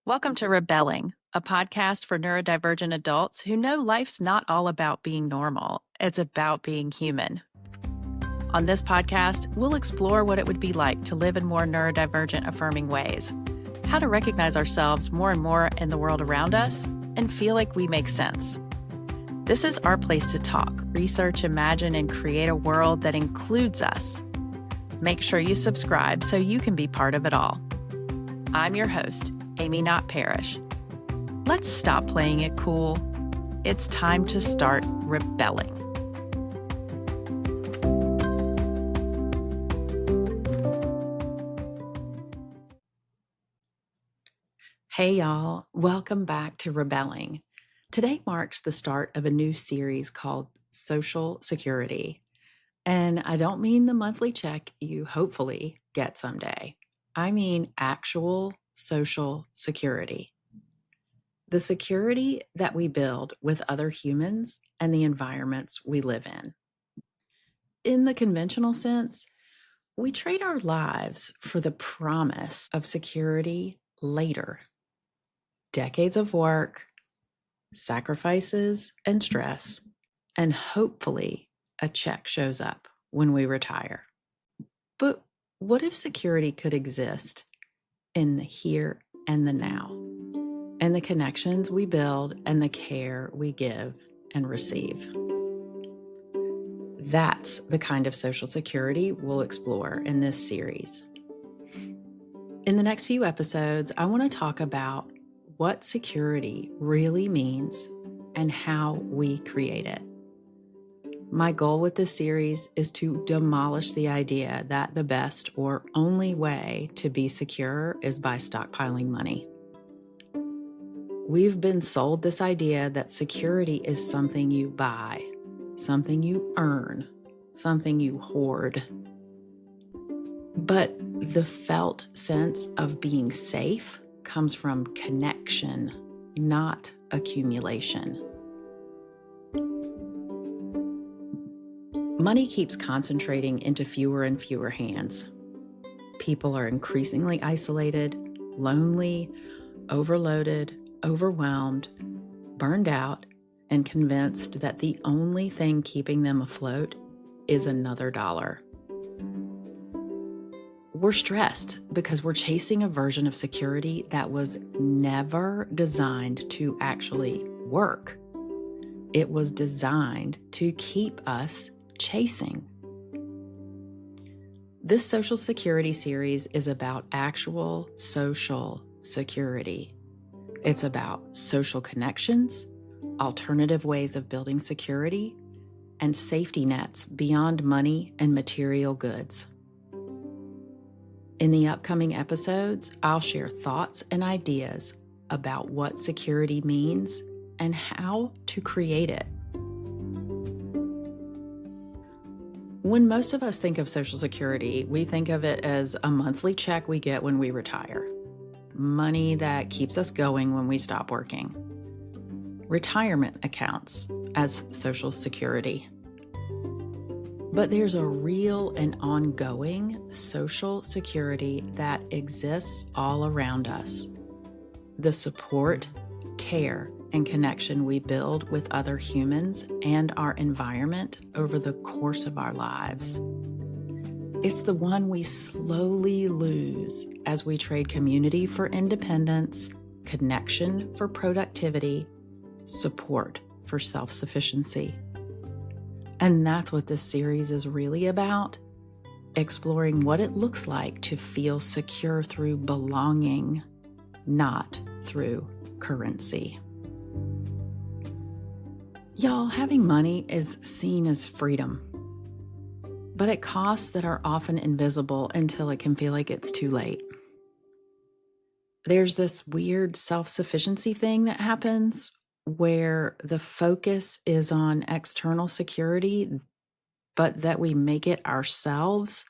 Welcome to Rebelling, a podcast for neurodivergent adults who know life's not all about being normal, it's about being human. On this podcast, we'll explore what it would be like to live in more neurodivergent affirming ways, how to recognize ourselves more and more in the world around us, and feel like we make sense. This is our place to talk, research, imagine, and create a world that includes us. Make sure you subscribe so you can be part of it all. I'm your host, Amy Not Parrish. Let's stop playing it cool. It's time to start rebelling. Hey y'all, welcome back to Rebelling. Today marks the start of a new series called Social Security. And I don't mean the monthly check you hopefully get someday. I mean actual social security. The security that we build with other humans and the environments we live in. In the conventional sense, we trade our lives for the promise of security later. Decades of work, sacrifices and stress, and hopefully a check shows up when we retire. But what if security could exist in the here and the now, and the connections we build and the care we give and receive? That's the kind of social security we'll explore in this series. In the next few episodes, I want to talk about what security really means and how we create it. My goal with this series is to demolish the idea that the best or only way to be secure is by stockpiling money. We've been sold this idea that security is something you buy, something you earn, something you hoard. But the felt sense of being safe comes from connection, not accumulation. Money keeps concentrating into fewer and fewer hands. People are increasingly isolated, lonely, overloaded, overwhelmed, burned out, and convinced that the only thing keeping them afloat is another dollar. We're stressed because we're chasing a version of security that was never designed to actually work. It was designed to keep us chasing. This social security series is about actual social security. It's about social connections, alternative ways of building security, and safety nets beyond money and material goods. In the upcoming episodes, I'll share thoughts and ideas about what security means and how to create it. When most of us think of Social Security, we think of it as a monthly check we get when we retire. Money that keeps us going when we stop working. Retirement accounts as Social Security. But there's a real and ongoing social security that exists all around us. The support, care, and connection we build with other humans and our environment over the course of our lives. It's the one we slowly lose as we trade community for independence, connection for productivity, support for self-sufficiency. And that's what this series is really about, exploring what it looks like to feel secure through belonging, not through currency. Y'all, having money is seen as freedom, but at costs that are often invisible until it can feel like it's too late. There's this weird self-sufficiency thing that happens where the focus is on external security, but that we make it ourselves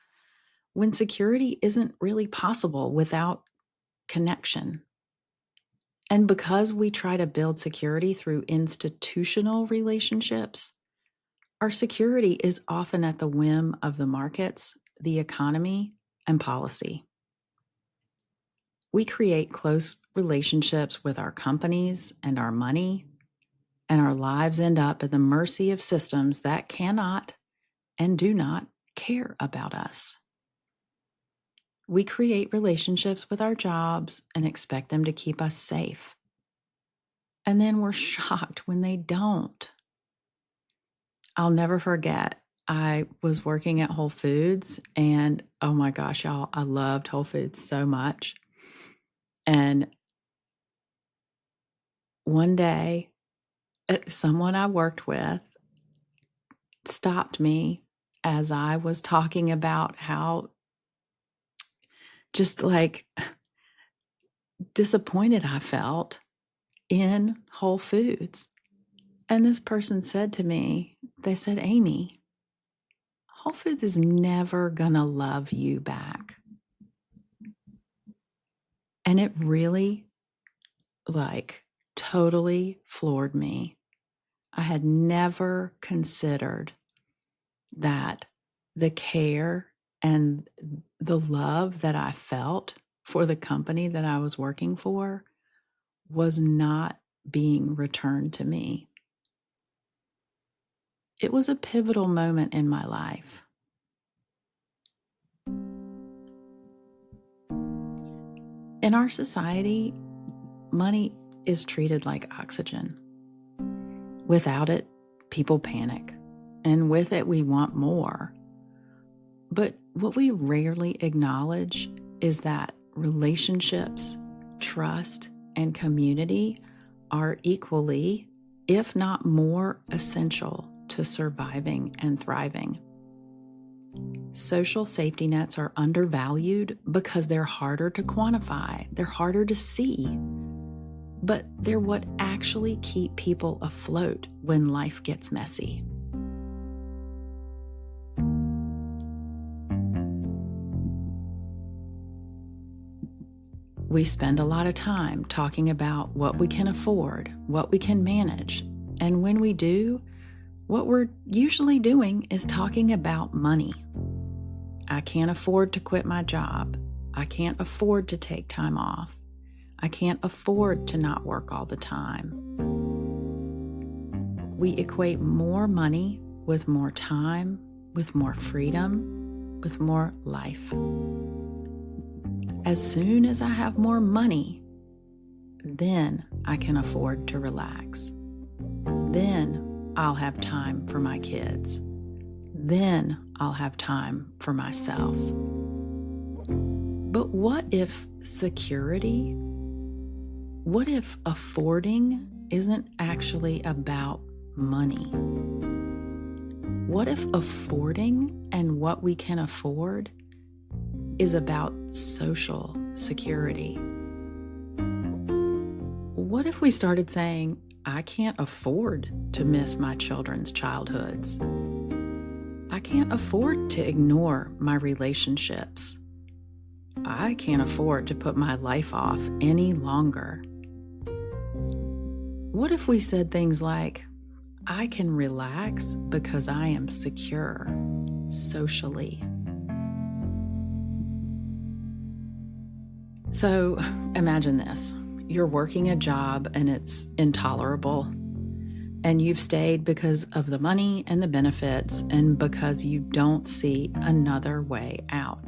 when security isn't really possible without connection. And because we try to build security through institutional relationships, our security is often at the whim of the markets, the economy, and policy. We create close relationships with our companies and our money, and our lives end up at the mercy of systems that cannot and do not care about us. We create relationships with our jobs and expect them to keep us safe. And then we're shocked when they don't. I'll never forget, I was working at Whole Foods, and oh my gosh, y'all, I loved Whole Foods so much. And one day, someone I worked with stopped me as I was talking about how just like disappointed I felt in Whole Foods. And this person said to me, they said, "Amy, Whole Foods is never gonna love you back." And it really totally floored me. I had never considered that the care and the love that I felt for the company that I was working for was not being returned to me. It was a pivotal moment in my life. In our society, money is treated like oxygen. Without it, people panic, and with it, we want more. But what we rarely acknowledge is that relationships, trust, and community are equally, if not more, essential to surviving and thriving. Social safety nets are undervalued because they're harder to quantify, they're harder to see, but they're what actually keep people afloat when life gets messy. We spend a lot of time talking about what we can afford, what we can manage, and when we do, what we're usually doing is talking about money. I can't afford to quit my job. I can't afford to take time off. I can't afford to not work all the time. We equate more money with more time, with more freedom, with more life. As soon as I have more money, then I can afford to relax. Then I'll have time for my kids. Then I'll have time for myself. But what if security, what if affording isn't actually about money? What if affording and what we can afford is about social security? What if we started saying, I can't afford to miss my children's childhoods. I can't afford to ignore my relationships. I can't afford to put my life off any longer. What if we said things like, I can relax because I am secure socially? So imagine this. You're working a job and it's intolerable, and you've stayed because of the money and the benefits and because you don't see another way out.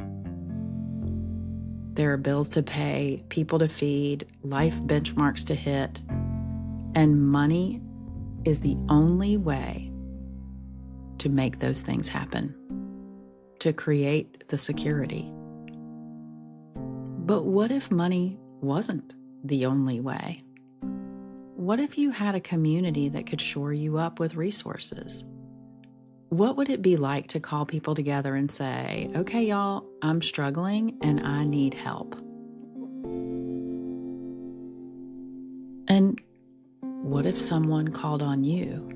There are bills to pay, people to feed, life benchmarks to hit, and money is the only way to make those things happen, to create the security. But what if money wasn't the only way? What if you had a community that could shore you up with resources? What would it be like to call people together and say, okay, y'all, I'm struggling and I need help? And what if someone called on you?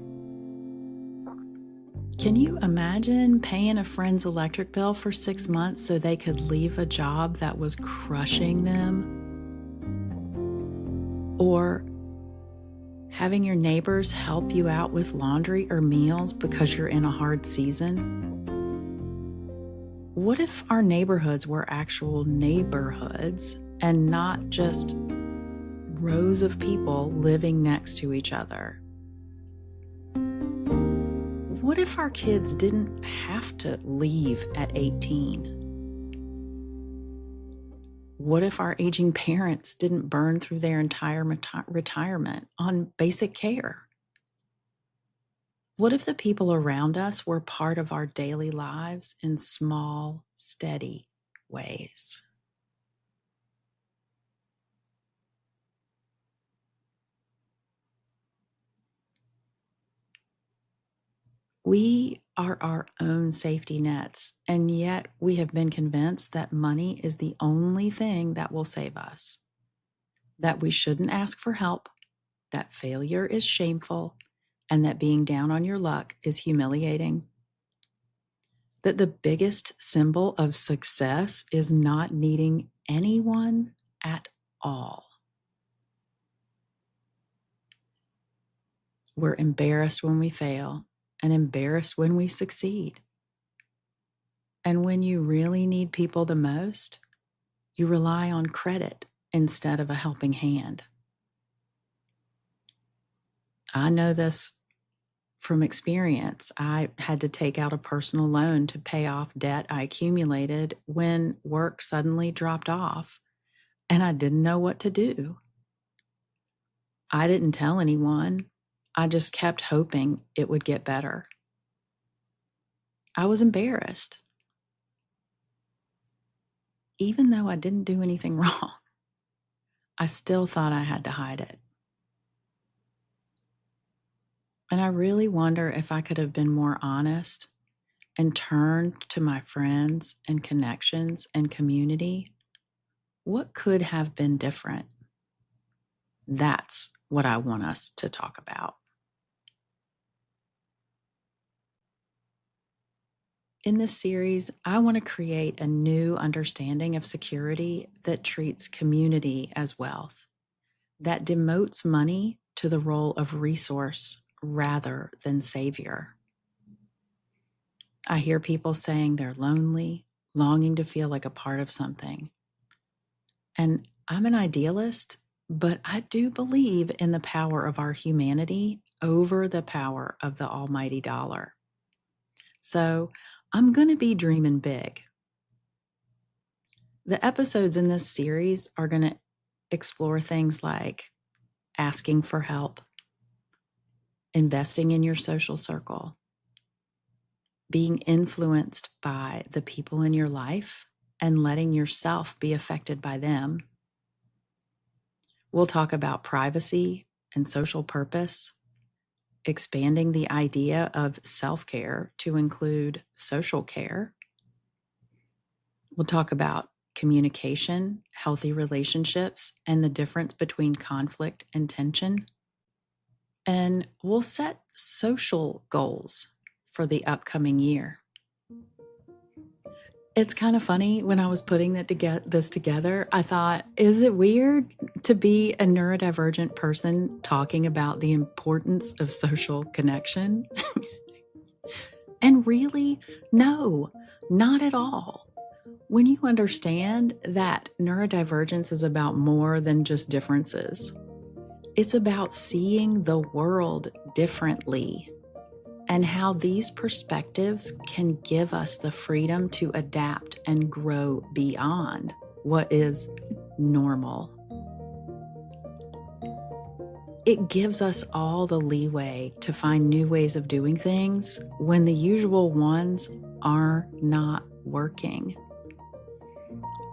Can you imagine paying a friend's electric bill for 6 months so they could leave a job that was crushing them? Or having your neighbors help you out with laundry or meals because you're in a hard season? What if our neighborhoods were actual neighborhoods and not just rows of people living next to each other? What if our kids didn't have to leave at 18? What if our aging parents didn't burn through their entire retirement on basic care? What if the people around us were part of our daily lives in small, steady ways? We are our own safety nets, and yet we have been convinced that money is the only thing that will save us, that we shouldn't ask for help, that failure is shameful, and that being down on your luck is humiliating. That the biggest symbol of success is not needing anyone at all. We're embarrassed when we fail and embarrassed when we succeed. And when you really need people the most, you rely on credit instead of a helping hand. I know this from experience. I had to take out a personal loan to pay off debt I accumulated when work suddenly dropped off, and I didn't know what to do. I didn't tell anyone. I just kept hoping it would get better. I was embarrassed, even though I didn't do anything wrong. I still thought I had to hide it. And I really wonder if I could have been more honest and turned to my friends and connections and community. What could have been different? That's what I want us to talk about. In this series, I want to create a new understanding of security that treats community as wealth, that demotes money to the role of resource rather than savior. I hear people saying they're lonely, longing to feel like a part of something. And I'm an idealist, but I do believe in the power of our humanity over the power of the almighty dollar. So I'm going to be dreaming big. The episodes in this series are going to explore things like asking for help, investing in your social circle, being influenced by the people in your life and letting yourself be affected by them. We'll talk about privacy and social purpose, expanding the idea of self-care to include social care. We'll talk about communication, healthy relationships, and the difference between conflict and tension. And we'll set social goals for the upcoming year. It's kind of funny, when I was putting this together, I thought, is it weird to be a neurodivergent person talking about the importance of social connection? And really, no, not at all. When you understand that neurodivergence is about more than just differences, it's about seeing the world differently and how these perspectives can give us the freedom to adapt and grow beyond what is normal. It gives us all the leeway to find new ways of doing things when the usual ones are not working.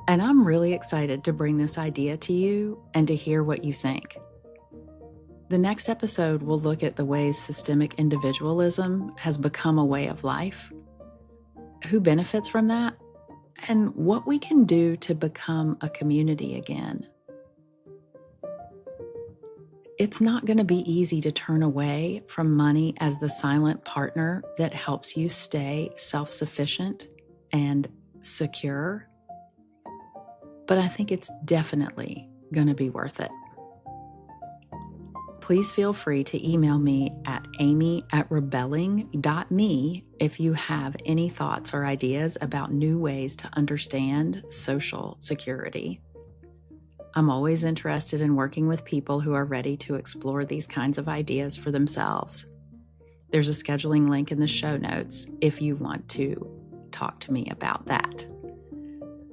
And I'm really excited to bring this idea to you and to hear what you think. The next episode will look at the ways systemic individualism has become a way of life, who benefits from that, and what we can do to become a community again. It's not going to be easy to turn away from money as the silent partner that helps you stay self-sufficient and secure, but I think it's definitely going to be worth it. Please feel free to email me at amy@rebelling.me if you have any thoughts or ideas about new ways to understand social security. I'm always interested in working with people who are ready to explore these kinds of ideas for themselves. There's a scheduling link in the show notes if you want to talk to me about that.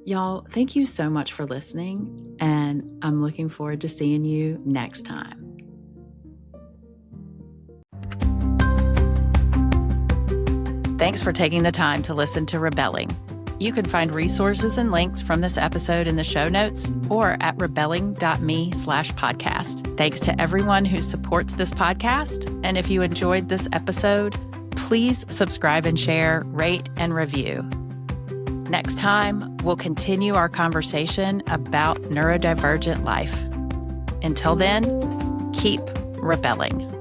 Y'all, thank you so much for listening, and I'm looking forward to seeing you next time. Thanks for taking the time to listen to Rebelling. You can find resources and links from this episode in the show notes or at rebelling.me/podcast. Thanks to everyone who supports this podcast. And if you enjoyed this episode, please subscribe and share, rate, and review. Next time, we'll continue our conversation about neurodivergent life. Until then, keep rebelling.